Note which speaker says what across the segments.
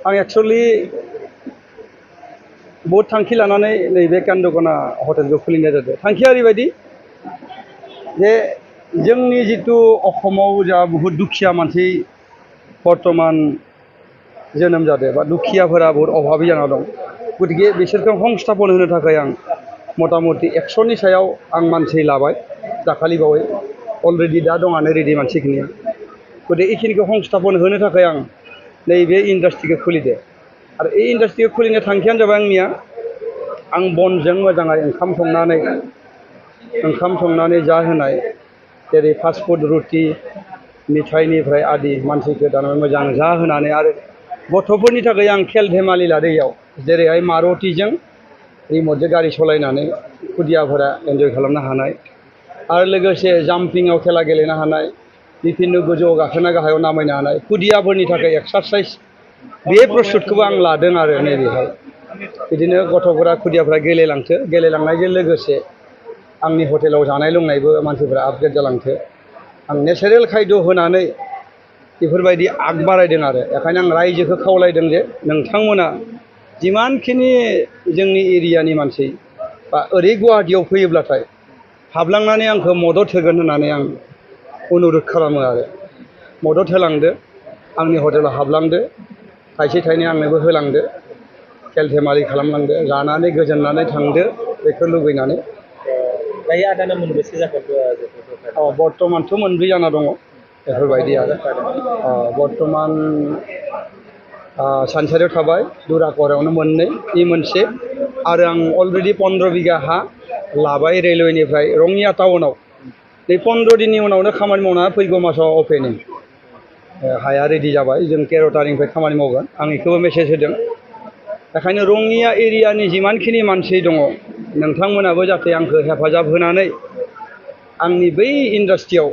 Speaker 1: आं एक्चुअली बहुत थांखि लानानै नैबे कान्दकना हटेलखौ खुलिनाय जादों। थांखिया ओरैबायदि जे जोंनि जितु असमाव जा बहुत दुखिया मानसि बर्तमान जोनोम जादों बा दुखियाफोरा बहुत अभाबी जाना दं। गतिके बिसोरखौ संस्थापन होनो थाखाय आं मथा मथि 100नि सायाव आं मानसि लाबाय दाखालि बावै अलरेडि दा दङानो रेडि मानसिखिनिया। गतिके बेखिनिखौ संस्थापन होनो थाखाय आं नैबे इन्डास्ट्रिखौ खुलिदों। आरो बे इन्डास्ट्रिखौ खुलिनाय थांखियानो जाबाय आंनिया आं बनजों मोजाङै ओंखाम संनानै जाहोनाय जेरै फास्ट फुड रुटि मिथाइनिफ्राय आदि मानसिखौ दाना मोजां जाहोनानै आरो गथ'फोरनि थाखाय आं खेल धेमालि लादों इयाव जेरैहाय मारुतिजों रिमटजों गारि सालायनानै खुदियाफोरा एन्जय खालामनो हानाय आरो लोगोसे जाम्पिंआव खेला गेलेनो हानाय बिभिन्न गोजौआव गाखोना गाहायाव नामायनो हानाय खुदियाफोरनि थाखाय एक्सारसाइज बे प्रस्तुतखौबो आं लादों आरो नैबेहाय बिदिनो गथ'फोरा खुदियाफोरा गेलेलांनायजों लोगोसे आंनि हटेलाव जानाय लोंनायबो मानसिफोरा आपग्रेड जालांथो आं नेचारेल खायद' होनानै बेफोरबायदि आग बारायदों आरो बेखायनो आं रायजोखौ खावलायदों जे नोंथांमोना जिमानखिनि जोंनि एरियानि मानसि बा ओरै गुवाहाटियाव फैयोब्लाथाय हाबलांनानै आंखौ मदद होगोन होननानै आं अनुरद खालामो आरो मदद होलांदो आंनि हटेलाव हाबलांदो थाइसे थाइनै आंनोबो होलांदो खेल धेमालि खालामलांदो जानानै गोजोननानै थांदो बेखौ लुबैनानै
Speaker 2: दायो आदाना मोनबेसे जाखो
Speaker 1: बर्तमानथ' मोनब्रै जाना दङ बेफोरबायदि आरो बर्तमान सानसारियाव थाबाय दुराकरायावनो मोननै इ मोनसे आरो आं अलरेडि 15 बिगा हा लाबाय रेलवेनिफ्राय रङिया टाउनाव नै 15 दिननि उनावनो खामानि मावना फैगौ मासाव अपेनिं हाया रेडि जाबाय जों 13 तारिखनिफ्राय खामानि मावगोन आं बेखौबो मेसेज होदों बेखायनो रङिया एरियानि जिमानखिनि मानसि दङ नोंथांमोनाबो जाहाथे आंखौ हेफाजाब होनानै आंनि बै इन्डास्ट्रियाव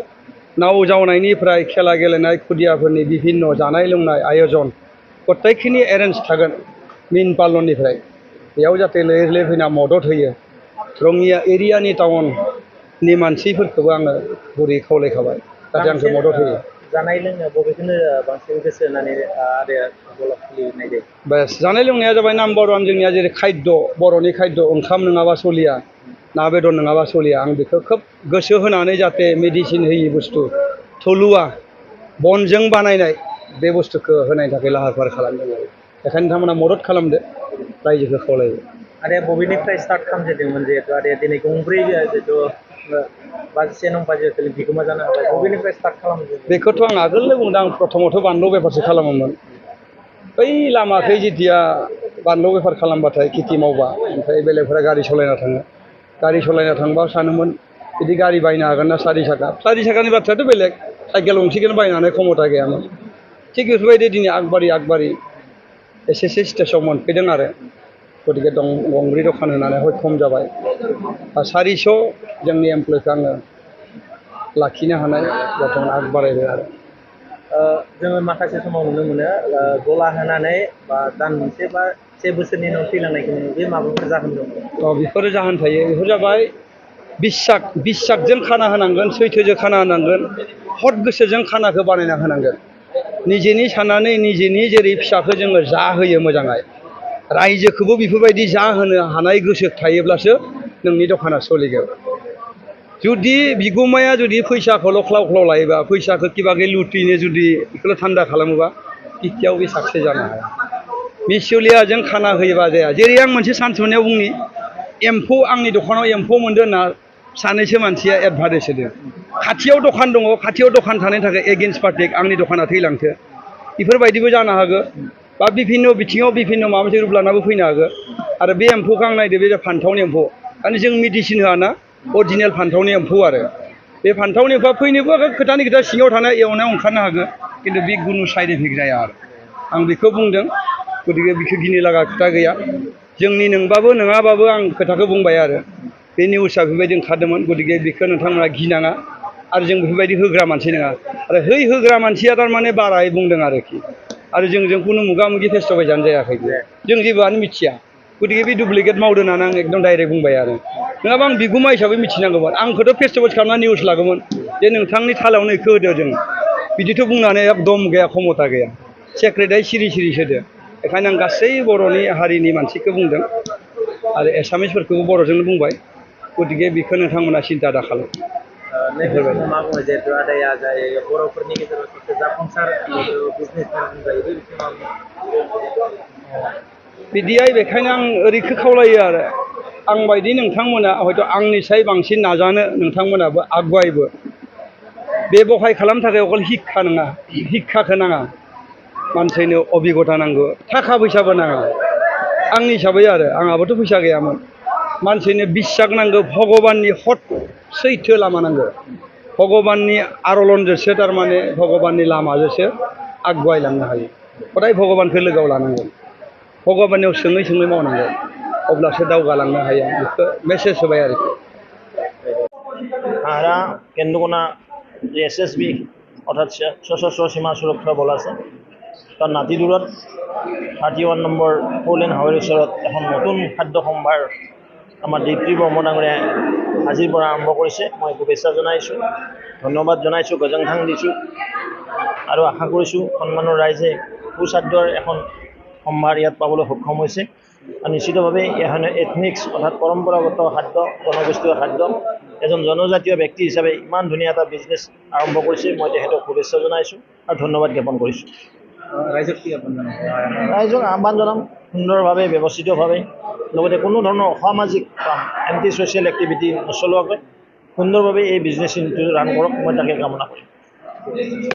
Speaker 1: नाव जावनायनिफ्राय खेला गेलेनाय खुदियाफोरनि बिभिन्न जानाय लोंनाय आयजन गथायखिनि एरेन्ज थागोन मिन पालननिफ्राय बेयाव जाहाथे लैहोर लैहोर फैना मदद होयो रङिया एरियानि टाउननि मानसिफोरखौबो आङो गुरै खावलायखाबाय जाहाथे आंखौ मदद होयो
Speaker 2: जानाय लोंनाय बबेखौनो बांसिन गोसो होनानै आदाया गला खुलिनाय जायो
Speaker 1: बेस जानाय लोंनाया जाबाय नाम्बार 1 जोंनिया जेरै खायद बर'नि खायद ओंखाम नङाबा सलिया ना बेदर नङाबा सलिया आं बेखौ खोब गोसो होनानै जाहाथे मेडिसिन होयि बुस्थु थलुवा बनजों बानायनाय बे बुस्थुखौ होनायनि थाखाय लाहार फाहार खालामदों आरो बेखायनो नोंथांमोना मदद खालामदो रायजोखौ खावलायो
Speaker 2: आदाया बबेनिफ्राय स्टार्ट खालामजेनदोंमोन जिहेतु आदाया दिनै गंब्रै जिहेतु बाजिसे नं बाजियाव बिगोमा जानो हाबाय बबेनिफ्राय स्टार्ट खालामदों
Speaker 1: बेखौथ' आं आगोलनो बुंदों आं प्रथमथ' बानलु बेफारसो खालामोमोन बै लामाखै जेथिया बानलु बेफार खालामबाथाय खेथि मावबा ओमफ्राय बेलेगफोरा गारि सालायना थांबा सानोमोन बिदि गारि बायनो हागोन ना 4 साखानि बाथ्रायाथ' बेलेग साइकेल गंसेखौनो बायनो हानाय क्षमता गैयामोन थिग बेफोरबायदि दिनै आगबारि एसे स्टेजाव मोनफैदों आरो गतिके गंब्रै दखान होनानै हय खम जाबाय 400 जोंनि एमप्लयखौ आङो लाखिनो हानाय बर्थमान आग बारायबाय आरो
Speaker 2: जोङो माखासे समाव नुनो मोनो गला होनानै बा दान मोनसे बा 1 बोसोरनि उनाव थैलांनायखौ नुनो बे माबाफोर जाहोन दं
Speaker 1: बेफोरो जाहोन थायो बेफोर जाबाय बिसाकजों खाना होनांगोन सैथोजों खाना होनांगोन हद गोसोजों खानाखौ बानायना होनांगोन निजेनि साननानै निजेनि जेरै फिसाखौ जोङो जाहोयो मोजाङै रायजोखौबो बेफोरबायदि जाहोनो हानाय गोसो थायोब्लासो नोंनि दखाना सोलिगोन जुदि बिगुमाया जुदि फैसाखौल' ख्लाव लायोबा फैसाखौ किबागे लुटिनो जुदि बेखौल' थान्दा खालामोबा बिथियाव बे साक्सेस जानो हाया मिसुलियाजों खाना होयोबा जाया जेरै आं मोनसे सान्स मोननायाव बुंनि एम्फौ आंनि दखानाव एम्फौ मोनदों होनना सानैसो मानसिया एडभार्टाइस होदों खाथियाव दखान दङ खाथियाव दखान थानायनि थाखाय एगेन्स्ट पार्टि आंनि दखाना थैलांथो बेफोरबायदिबो जानो हागौ बा बिभिन्न बिथिङाव बिभिन्न माबा मोनसे रुप लानाबो फैनो हागौ आरो बे एम्फौखौ आं नायदो बे फान्थावनि एम्फौ माने जों मेडिसिन होआ ना अरिजिनेल फान्थावनि एम्फौ आरो बे फान्थावनि एम्फौआ फैनोबो खोथानि खोथा सिङाव थानाय एवनायाव ओंखारनो हागौ खिन्थु बे खुनु साइड इफेक्ट जाया आरो आं बेखौ बुंदों गतिके बेखौ गिनो लागा खोथा गैया जोंनि नोंबाबो नङाबाबो आं खोथाखौ बुंबाय आरो बे निउसआ बेफोरबायदि ओंखारदोंमोन गतिके बेखौ नोंथांमोना गिनाङा आरो जों बेफोरबायदि होग्रा मानसि नङा आरो होग्रा मानसिया थारमाने बाराय बुंदों आरोखि आरो जोंजों खुनु मोगा मोगि फेस टु फेस जानो जायाखै जों जेबोआनो मिथिया गतिके बे डुप्लिकेट मावदों होननानै आं एकदम डाइरेक्ट बुंबाय आरो नङाबा आं बिगुमा हिसाबै मिथिनांगौमोन आंखौथ' फेस टु फेस खालामना निउस लागौमोन जे नोंथांनि थालायावनो बेखौ होदो जों बिदिथ' बुंनानै एकदम गैया क्षमता गैया सेक्रेटारि सिरि होदो बेखायनो आं गासै बर'नि हारिनि मानसिखौ बुंदों आरो एसामिसफोरखौबो बर'जोंनो बुंबाय गतिके बेखौ नोंथांमोना सिन्था दा खालाम
Speaker 2: नैबे समाव मा बुङो जिहेतु आदाया जाय बर'फोरनि गेजेराव सासे जाफुंसार बिजनेसमेन बुंजायो बे बिथिङाव
Speaker 1: बिदिहाय बेखायनो आं ओरैखो खावलायो आरो आं बायदि नोंथांमोना हयथ' आंनिसाय बांसिन नाजानो नोंथांमोनाबो आगुवायबो बे बहाय खालामनो थाखाय अकल हिक्खा नङा हिक्खाखौ नाङा मानसिनो अबिगथा नांगौ थाखा फैसाबो नाङा आंनि हिसाबै आरो आंहाबोथ' फैसा गैयामोन मानसिनो बिस्साक नांगौ भगबाननि हद सैथो लामा नांगौ भगबाननि आरलनजोंसो थारमाने भगबाननि लामाजोंसो आगुवायलांनो हायो हदाय भगबानखौ लोगोआव लानांगोन भगबाननियाव सोङै सोङै मावनांगोन अब्लासो दावगालांनो हायो बेखौ मेसेज होबाय आरोखि
Speaker 3: आहारा কেন্দ্রকোনা যে SSB অর্থাৎ সশস্ত্র সীমা সুৰক্ষা বল আছে তাৰ নাতিদূৰত 31 নম্বৰ ফ'ৰলেন হাইৱেৰ ওচৰত এখন নতুন খাদ্য সম্ভাৰ আমাৰ দীপ্তি বৰ্মন ডাঙৰীয়াই আজিৰ পৰা আৰম্ভ কৰিছে মই শুভেচ্ছা জনাইছোঁ ধন্যবাদ জনাইছোঁ গজংথাং দিছোঁ আৰু আশা কৰিছোঁ সন্মানৰ ৰাইজে সুস্বাদ্যৰ এখন সম্ভাৰ ইয়াত পাবলৈ সক্ষম হৈছে আৰু নিশ্চিতভাৱে এখন এথনিক্স অৰ্থাৎ পৰম্পৰাগত খাদ্য জনগোষ্ঠীয় খাদ্য এজন জনজাতীয় ব্যক্তি হিচাপে ইমান ধুনীয়া এটা বিজনেছ আৰম্ভ কৰিছে মই তেখেতক শুভেচ্ছা জনাইছোঁ আৰু ধন্যবাদ জ্ঞাপন কৰিছোঁ
Speaker 2: ৰাইজক কি আহ্বান জনাব
Speaker 3: ৰাইজক আহ্বান জনাম সুন্দৰভাৱে ব্যৱস্থিতভাৱে লগতে কোনো ধৰণৰ অসামাজিক কাম এণ্টি ছ'চিয়েল এক্টিভিটি নচলোৱাকৈ সুন্দৰভাৱে এই বিজনেছ ৰান কৰক মই তাকে কামনা কৰিম